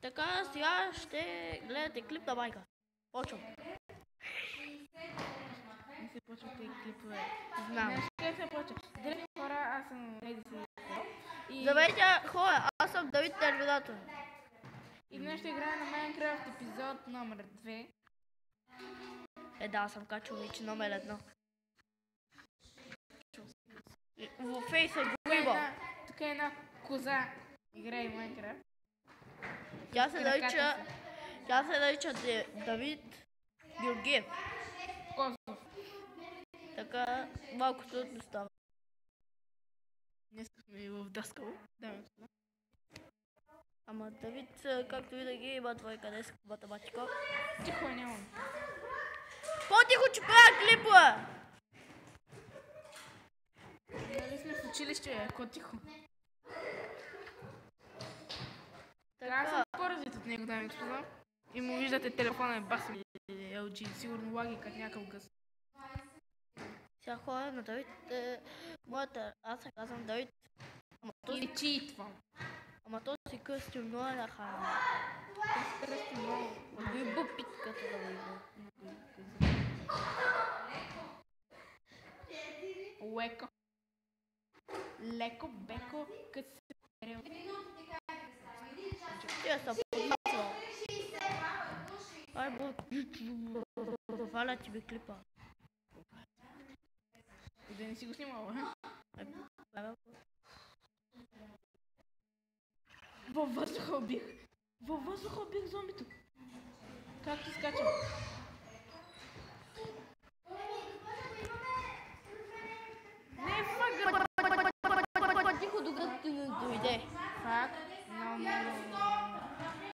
Така, сега ще гледате клип на майка. Почвам. Не се почва тези клипове. Знам. Как се почва? Здравейте хора, аз съм Едиси. Здравейте хора, аз съм Давид Терминатор. И днес ще играем на Майнкрафт епизод номер 2. Да, аз съм качвал вече номер 1. В фейса го има. Тук е една коза. Играе Майнкрафт. Тя се нарича Давид Георгиев. Козов. Така малко трудно става. Днес сме в Даскало. Даме това. Ама Давид, както винаги, има двойка днес математика. Тихо, нямам. По-тихо, че правя клипа! Нали сме в училище, ако тихо. Аз Така, съм по-развит от него, дами и господа. И му виждате телефона е баси LG, сигурно лаги като някакъв гъс. сега хора на Давид, аз се казвам Давид. Или чиитвам. Ама този кръсти много е нахарен. Кръсти много. Ви бъпит като да го Леко. Леко, беко, като се перел. Тия са подмасвал. Ай, валя ти би клипа. И да не си го снимала. Във въздуха убих. Във въздуха убих зомбито. Как ти скачам? Не, фак! Тихо докато ти не дойде. Фак? No.